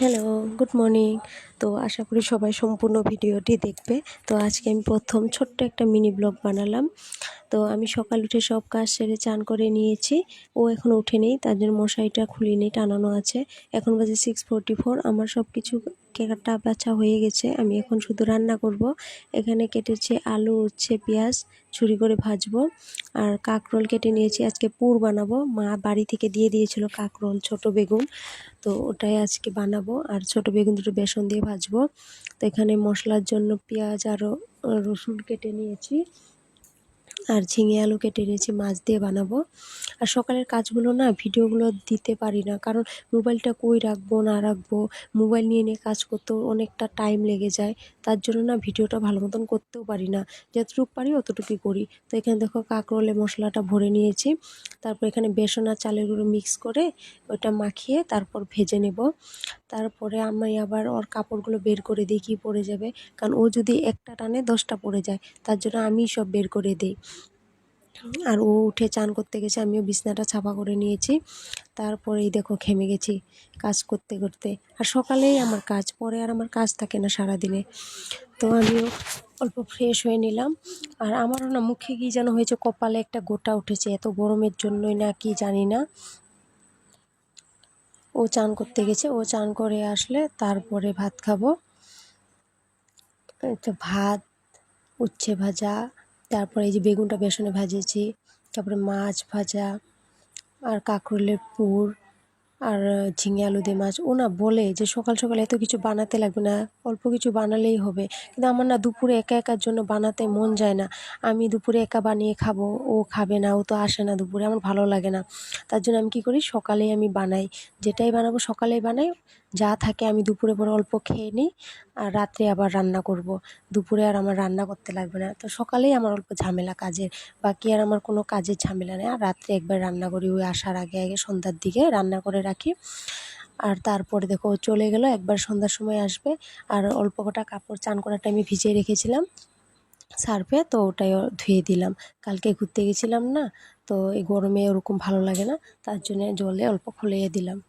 Hello, good morning. তো আশা করি সবাই সম্পূর্ণ ভিডিওটি দেখবে। তো আজকে আমি প্রথম ছোট্ট একটা মিনি ব্লগ বানালাম। তো আমি সকাল উঠে সব কাজ সেরে চান করে নিয়েছি। ও এখনও ওঠেনি, তার জন্য মশারিটা খুলিনি, টানানো আছে। এখন বাজে 6:44। আমার সব কিছু কাটা বাছা হয়ে গেছে। আমি এখন শুধু রান্না করব। এখানে কেটেছি আলু, উচ্ছে, পেঁয়াজ ছুরি করে ভাজবো। আর কাঁকরোল কেটে নিয়েছি, আজকে পুর বানাবো। মা বাড়ি থেকে দিয়ে দিয়েছিল কাঁকরোল, ছোট বেগুন। তো ওটাই আজকে বানাবো। আর ছোট বেগুন দুটো বেসন দিয়ে ভাজবো। তো এখানে মশলার জন্য পেঁয়াজ আরও রসুন কেটে নিয়েছি, আর ঝিঙে আলু কেটে নিয়েছি, মাছ দিয়ে বানাবো। আর সকালের কাজগুলো না ভিডিওগুলো দিতে পারি না, কারণ মোবাইলটা কই রাখবো না রাখবো, মোবাইল নিয়ে নিয়ে কাজ করতেও অনেকটা টাইম লেগে যায়। তার জন্য না ভিডিওটা ভালো মতন করতেও পারি না, যতটুকু পারি অতটুকুই করি। তো এখানে দেখো কাঁকরোলে মশলাটা ভরে নিয়েছি। তারপর এখানে বেসন আর চালের গুঁড়ো মিক্স করে ওটা মাখিয়ে তারপর ভেজে নেব। তারপরে আমি আবার ওর কাপড়গুলো বের করে দিই, কী পরে যাবে, কারণ ও যদি একটা টানে 10টা পড়ে যায়, তার জন্য আমি সব বের করে দিই। আর ও উঠে চান করতে গেছে, আমিও বিছনাটা ছাপা করে নিয়েছি। তারপরেই দেখো ঘেমে গেছি কাজ করতে করতে। আর সকালেই আমার কাজ, পরে আর আমার কাজ থাকে না সারাদিনে। তো আমিও অল্প ফ্রেশ হয়ে নিলাম। আর আমারও না মুখে কী যেন হয়েছে, কপালে একটা গোটা উঠেছে, এত গরমের জন্যই না কি জানি না। ও চান করতে গেছে, ও চান করে আসলে তারপরে ভাত খাবো। তো ভাত, উচ্ছে ভাজা, তারপরে এই যে বেগুনটা বেসনে ভাজেছি, তারপরে মাছ ভাজা, আর কাঁকরোলের পুর, আর ঝিঙে আলু দিয়ে মাছ। ও না বলে যে সকাল সকাল এত কিছু বানাতে লাগবে না, অল্প কিছু বানালেই হবে। কিন্তু আমার না দুপুরে একা একার জন্য বানাতে মন যায় না। আমি দুপুরে একা বানিয়ে খাবো, ও খাবে না, ও তো আসে না দুপুরে, আমার ভালো লাগে না। তার জন্য আমি কী করি, সকালেই আমি বানাই, যেটাই বানাবো সকালেই বানাই। যা থাকে আমি দুপুরে পরে অল্প খেয়ে নিই, আর রাত্রে আবার রান্না করব। দুপুরে আর আমার রান্না করতে লাগবে না। তো সকালেই আমার অল্প ঝামেলা কাজের, বাকি আর আমার কোনো কাজের ঝামেলা নেই। আর রাত্রে একবার রান্না করি, ওই আসার আগে আগে সন্ধ্যার দিকে রান্না করে রাখি। আর তারপরে দেখো ও চলে গেল, একবার সন্ধ্যার সময় আসবে। আর অল্প কটা কাপড় চান করার টাইমে ভিজিয়ে রেখেছিলাম সার্ফে, তো ওটাই ধুয়ে দিলাম। কালকে ঘুরতে গেছিলাম না, তো এই গরমে ওরকম ভালো লাগে না, তার জন্য জলে অল্প খুলিয়ে দিলাম।